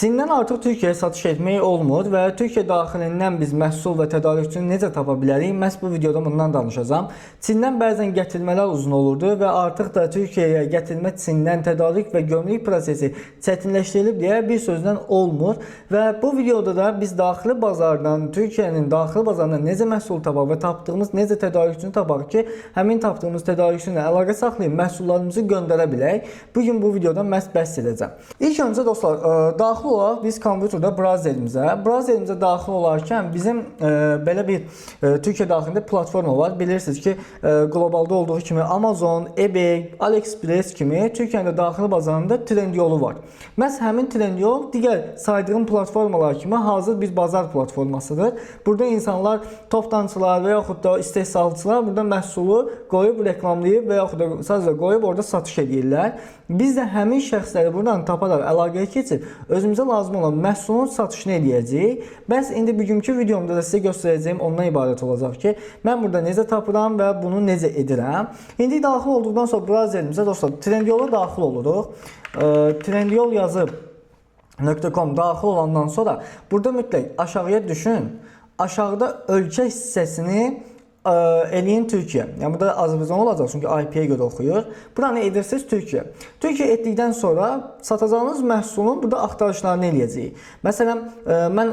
Çindən artıq Türkiyəyə satış etmək olmur və Türkiyə daxilindən biz məhsul və tədarükçünü necə tapa bilərik? Məhz bu videoda bundan danışacağam. Çindən bəzən gətirmələr uzun olurdu və artıq da Türkiyəyə gətirmə Çindən tədarük və gömrük prosesi çətinləşdirilib deyə bir sözlə olmur və bu videoda da biz daxili bazardan, Türkiyənin daxili bazarından necə məhsul tapaq və tapdığımız necə tədarükçünü tapaq ki, həmin tapdığımız tədarükçünlə əlaqə saxlayıb məhsullarımızı göndərə bilək. Bugün bu videoda məhz bəhs edəcəm. İlk öncə dostlar, daxil olaraq biz kompüterdə browserimizə daxil olarkən bizim belə bir Türkiyə daxilində platforma var. Bilirsiniz ki, qlobalda olduğu kimi Amazon, eBay, AliExpress kimi Türkiyənin daxili bazarında Trendyolu var. Məhz həmin Trendyol digər saydığım platformalar kimi hazır bir bazar platformasıdır. Burada insanlar, toptancılar və yaxud da istehsalçılar burada məhsulu qoyub reklamlayıb və yaxud da sadəcə qoyub orada satış edirlər. Biz də həmin şəxsləri buradan taparaq əlaqəyə keçib özümüzə lazım olan məhsulun satışını edəcəyik. Bəs indi bugünkü videomda da sizə göstərəcəyim ondan ibarət olacaq ki, mən burada necə tapıram və bunu necə edirəm. İndi daxil olduqdan sonra browserimizə dostlar Trendyol'a daxil oluruq. Trendyol yazıb .com daxil olandan sonra burada mütləq aşağıya düşün. Aşağıda ölkə hissəsini eləyin Türkiyə. Yəni burada Azərbaycan olacaq çünki IP-yə görə oxuyur. Buranı edirsiniz Türkiyə. Türkiyə etdikdən sonra satacağınız məhsulun burada axtarışlarını eləyəcəyik. Məsələn, mən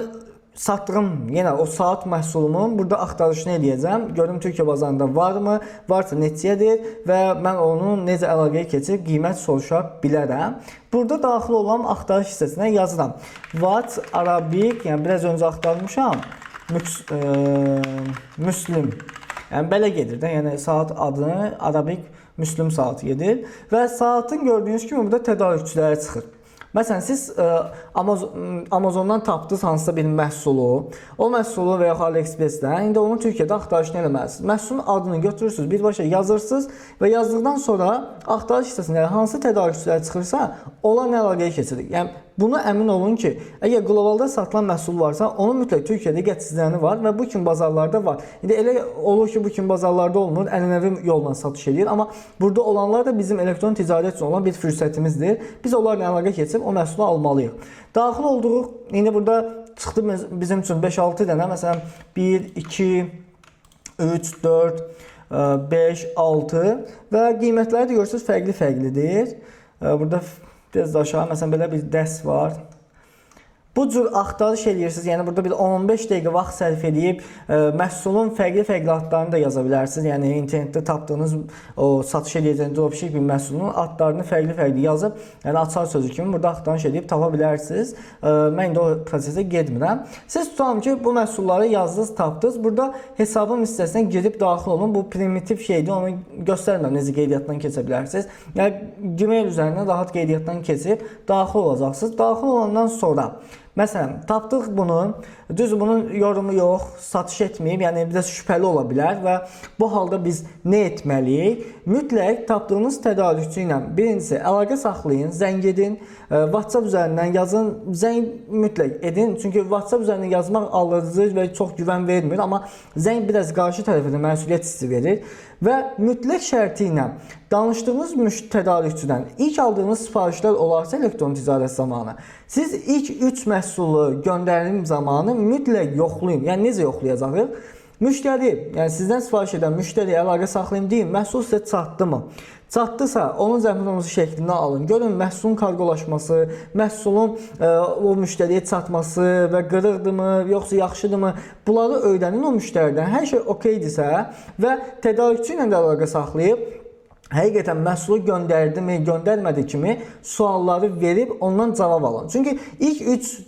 satdığım yenə o saat məhsulumun burada axtarışını eləyəcəm. Görüm Türkiyə bazarında varmı? Varsa neçəyədir və mən onun necə əlaqəyə keçib qiymət soruşa bilərəm. Burada daxil olan axtarış hissəsinə yazıram. What Arabic, yəni biraz öncə axtarmışam. Müslüm. Yəni belə gedir də, yəni saat adını Arabik Müslüm saatı gedir və saatın gördüyünüz kimi burada tədarükçüləri çıxır. Məsələn, siz Amazondan tapdınız hansısa bir məhsulu, o məhsulu və ya AliExpressdən, indi onun Türkiyədə axtarışını eləməlisiniz. Məhsulun adını götürürsünüz, birbaşa yazırsınız və yazdıqdan sonra axtarış hissəsində hansı tədarükçülər çıxırsa, onlarla əlaqəyə keçirik. Yəni, buna əmin olun ki, əgər qlobalda satılan məhsul varsa, onun mütləq Türkiyədə gətiriciləri var və bu kimi bazarlarda var. İndi elə olur ki, bu kimi bazarlarda olmur, ənənəvi yolla satış edir, amma burada olanlar da bizim elektron ticarət üçün olan bir fürsətimizdir. Biz onlarla əlaqə keçib o məhsulu almalıyıq. Daxil olduğuq, indi burada çıxdı bizim üçün 5-6 dənə, məsələn 1, 2, 3, 4, 5, 6 və qiymətləri də görürsünüz fərqli-fərqlidir. Burada biraz da aşağı, məsələn belə bir dəst var. Bu cür axtarış edirsiniz, yəni burada bir 10-15 dəqiqə vaxt sərf edib məhsulun fərqli-fərqli adlarını da yaza bilərsiniz. Yəni internetdə tapdığınız o satış edəcəyiniz dropshipping məhsulunun adlarını fərqli-fərqli yazıb, yəni açar sözü kimi burada axtarış edib tapa bilərsiniz. Mən də o prosesə getmirəm. Siz tutalım ki, bu məhsulları yazdınız, tapdınız. Burada hesabım hissəsinə girib daxil olun. Bu primitiv şeydir, onu göstərmirəm necə qeydiyyatdan keçə bilərsiniz. Yəni Gmail üzərindən rahat qeydiyyatdan keçib daxil olacaqsınız. Daxil olandan sonra məsələn, tapdıq bunu, düz bunun yorumu yox, satış etməyib, yəni biraz şübhəli ola bilər və bu halda biz nə etməliyik? Mütləq tapdığınız tədarükçü ilə birincisi əlaqə saxlayın, zəng edin, WhatsApp üzərindən yazın, zəng mütləq edin. Çünki WhatsApp üzərindən yazmaq alıcı və çox güvən vermir, amma zəng biraz qarşı tərəfə də məsuliyyət hissi verir və mütləq şərti ilə danışdığınız tədarükçüdən ilk aldığınız sifarişlər olarsa elektron ticarət zamanı, siz ilk 3 məhsulu göndərim zamanı mütləq yoxlayın. Yəni necə yoxlayacağıq? Müştəri, yəni sizdən sifariş edən müştəriyə əlaqə saxlayın, deyin, məhsul sizə çatdı mı? Çatdısa, onun zəhmət şəklini alın. Görün məhsulun qargolaşması, məhsulun o müştəriyə çatması və qırıqdırmı, yoxsa yaxşıdırmı? Bunları öyrənin o müştəridən. Hər şey okeydirsə və tədarükçü ilə də əlaqə saxlayıb həqiqətən məhsulu göndərdimi, göndərmədi kimi sualları verib ondan cavab alın. Çünki ilk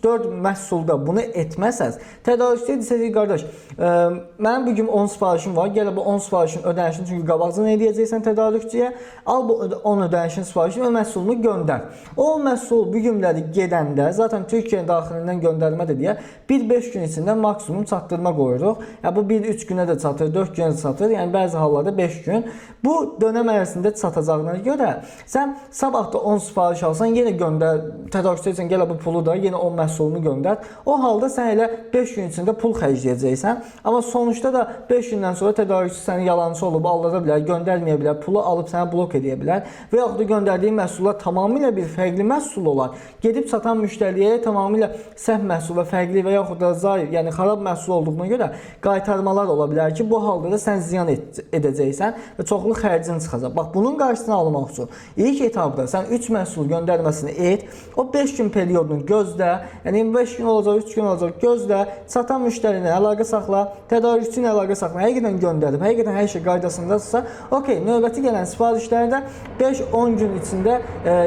3-4 məhsulda bunu etməsəz, tədarükçüyə desək ki, qardaş, mənim bugün 10 sifarişim var, gələ bu 10 sifarişin ödənişini çünki qabaqcadan edəcəksən tədarükçüyə, al bu 10 ödənişin sifarişini və məhsulunu göndər. O məhsul bu günləri gedəndə, zaten Türkiyə daxilindən göndərmədir deyə 1-5 gün içində maksimum çatdırma qoyuruq. Yəni bu 1-3 günə də çatır, 4 günə də çatır, yəni bəzi hallarda 5 gün. Bu dönəm ərzində ərzində çatacağına görə sən sabah da 10 sifariş alsan, yenə göndər, tədarükçü üçün gələ bu pulu da, yenə 10 məhsulunu göndər. O halda sən elə 5 gün içində pul xərcləyəcəksən. Amma sonuçta da 5 gündən sonra tədarükçü səni yalançı olub aldada bilər, göndərməyə bilər, pulu alıb səni blok edə bilər və yaxud da göndərdiyi məhsullar tamamilə bir fərqli məhsul olar. Gedib çatan müştəriyə tamamilə səhv məhsul və fərqli və yaxud da zayıf, yəni xarab məhsul olduğuna görə qaytarmalar ola bilər ki, bu halda da sən ziyan edəcəksən və çoxlu xərcin çıxacaq. Bax, bunun qarşısını almaq üçün ilk etapda sən 3 məhsul göndərməsini et, o 5 gün periodunu gözlə, yəni 25 gün olacaq, 3 gün olacaq, gözlə, çatan müştəri ilə əlaqə saxla, tədarükçü ilə əlaqə saxla, həqiqətən göndərib, həqiqətən hər şey qaydasındadırsa, okey, növbəti gələn sifarişlərdə 5-10 gün içində,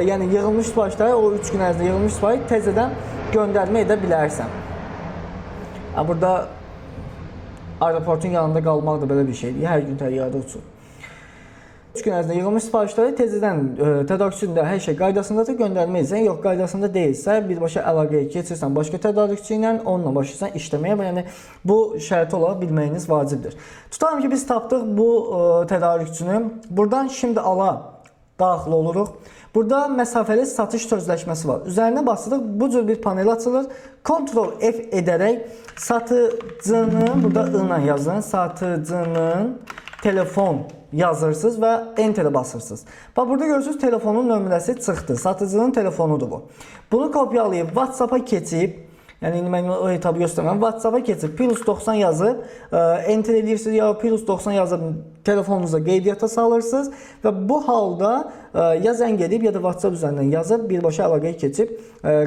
yəni yığılmış sifarişləri, o 3 gün ərzində yığılmış sifariş təzədən göndərmə edə bilərsən. Burada aeroportun yanında qalmaq da belə bir şeydir, hər gün təyyarədə uçur. 3 gün ərzində yığılmış sifarişləri təzədən tədarükçündə hər şey qaydasındadır, göndərmə edəcəksən. Yox, qaydasında deyilsə, birbaşa əlaqəyə keçirsən başqa tədarükçü ilə, onunla başlayırsan işləməyə və yəni bu şərti olaraq bilməyiniz vacibdir. Tutalım ki, biz tapdıq bu tədarükçünü. Buradan şimdi ala daxil oluruq. Burada məsafəli satış sözləşməsi var. Üzərinə basırıq, bu cür bir panel açılır. Ctrl F edərək satıcının, burada I ilə yazın, satıcının telefon yazırsınız və Enter'ə basırsınız. Bax, burada görürsünüz, telefonun nömrəsi çıxdı. Satıcının telefonudur bu. Bunu kopyalayıb WhatsApp-a keçib, yəni mən o etabı göstərməm, WhatsApp-a keçib plus 90 yazıb, Enter edirsiniz ya plus 90 yazıb telefonunuza qeydiyyata salırsınız və bu halda ya zəng edib ya da WhatsApp üzərindən yazıb birbaşa əlaqəyə keçib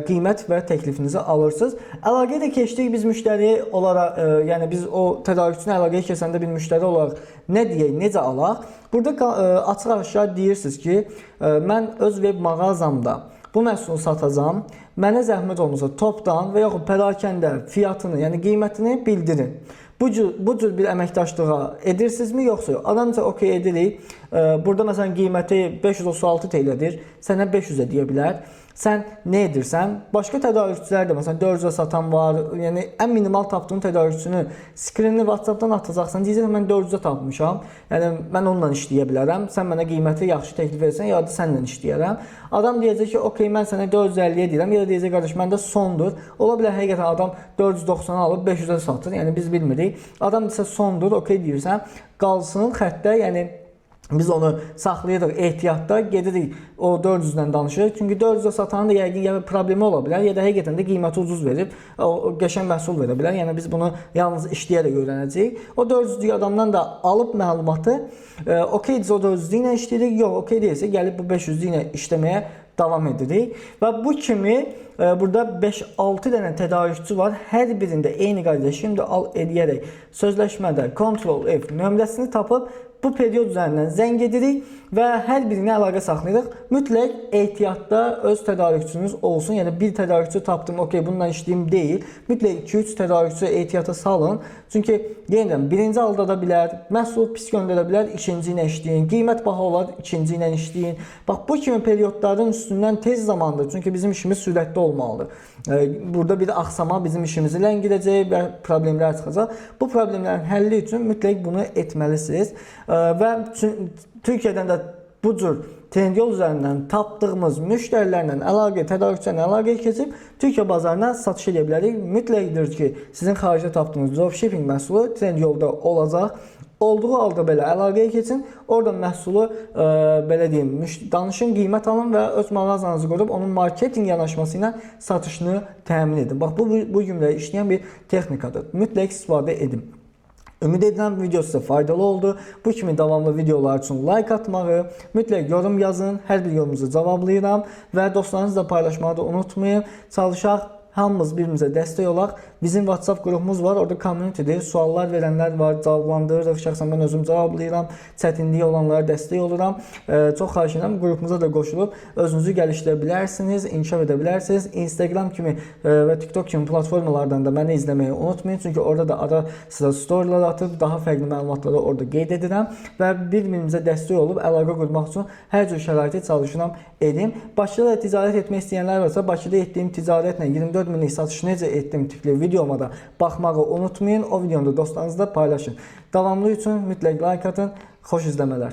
qiymət və təklifinizi alırsınız. Əlaqəyə də keçdik biz müştəri olaraq, yəni biz o tədarükçünə əlaqəyə keçəndə bir müştəri olaraq nə deyək, necə alaq? Burada açıq aşağı deyirsiniz ki, mən öz web mağazamda bu məhsulu satacağam. Mənə zəhmət olmasa topdan və yaxud pərakəndə fiyatını, yəni qiymətini bildirin. Bu cür bir əməkdaşlığa edirsinizmi, yoxsa yox? Adam isə okey edirik. Burada məsələn qiyməti 536 TL'dir. Sənə 500-ə deyə bilər. Sən nə edirsən? Başqa tədarükçülər də məsələn 400-ə satan var. Yəni ən minimal tapdığın tədarükçünü skrinini WhatsApp-dan atacaqsan, deyəcəksən mən 400-ə tapmışam. Yəni mən onunla işləyə bilərəm. Sən mənə qiyməti yaxşı təklif etsən, ya da sənlə işləyərəm. Adam deyəcək ki, okey, mən sənə 450-yə deyirəm, ya da deyəcək qardaş, məndə sondur. Ola bilər həqiqətən adam 490 alıb 500-ə satır. Yəni biz bilmirik. Adam desə sondur, okey deyirsən, qalsın xəttə, yəni biz onu saxlayırıq ehtiyatda, gedirik o 400-dən danışırıq. Çünki 400-ə satanın da yəqin ya problemi ola bilər, ya da həqiqətən də qiyməti ucuz verib, o qəşəng məhsul verə bilər. Yəni biz bunu yalnız işləyərək öyrənəcəyik. O 400-lük adamdan da alıb məlumatı, okeydirsə o 400-lük ilə işləyirik, yox, okey deyilsə gəlib bu 500-lük ilə işləməyə davam edirik. Və bu kimi burada 5-6 dənə tədarükçü var. Hər birində eyni qaydada şimdi al edərək sözləşmədə Ctrl F nömrəsini tapıb bu period üzərindən zəng edirik və hər birinə əlaqə saxlayırıq. Mütləq ehtiyatda öz tədarükçünüz olsun. Yəni bir tədarükçü tapdım, okey, bundan işləyim deyil. Mütləq 2-3 tədarükçü ehtiyata salın. Çünki yeniden birinci aldada bilər, məhsul pis göndərə bilər, ikinci ilə işləyin. Qiymət baha olar, ikinci ilə işləyin. Bax, bu kimi periodların üstündən tez zamanda, çünki bizim işimiz sürətli olmalıdır. Burada bir axsama bizim işimizi ləngidəcək və problemlər çıxacaq. Bu problemlərin həlli üçün mütləq bunu etməlisiniz. Və Türkiyədən də bu cür Trendyol üzərindən tapdığımız müştərilərlə əlaqə, tədarükçülərlə əlaqəyə keçib Türkiyə bazarına satış edə bilərik. Mütləqdir ki, sizin xaricdə tapdığınız dropshipping məhsulu Trendyolda olacaq. Olduğu halda belə əlaqəyə keçin, oradan məhsulu belə deyim, danışın, qiymət alın və öz mağazanızı qurub onun marketinq yanaşması ilə satışını təmin edin. Bax, bu günləri işləyən bir texnikadır. Mütləq istifadə edin. Ümid edirəm video sizə faydalı oldu. Bu kimi davamlı videolar üçün like atmağı, mütləq yorum yazın. Hər bir yorumunuzu cavablayıram və dostlarınızla paylaşmağı da unutmayın. Çalışaq hamımız birimizə dəstək olaq. Bizim WhatsApp qrupumuz var. Orada community'dir. Suallar verənlər var. Cavablandırırıq. Şəxsən mən özüm cavablayıram. Çətinliyi olanlara dəstək oluram. Çox xahiş edirəm. Qrupumuza da qoşulub özünüzü gəlişdirə bilərsiniz, inkişaf edə bilərsiniz. Instagram kimi və TikTok kimi platformalardan da məni izləməyi unutmayın. Çünki orada da ara sıra storylər atıb daha fərqli məlumatları orada qeyd edirəm və bir-birimizə dəstək olub əlaqə qurmaq üçün hər cür şəraiti çalışıram edim. Bakıda ticarət etmək istəyənlər varsa, Bakıda etdiyim ticarətlə 24 minlik satışı necə etdim tipli videoma da baxmağı unutmayın. O videonu da dostlarınızla paylaşın. Davamlı üçün mütləq like atın. Xoş izləmələr.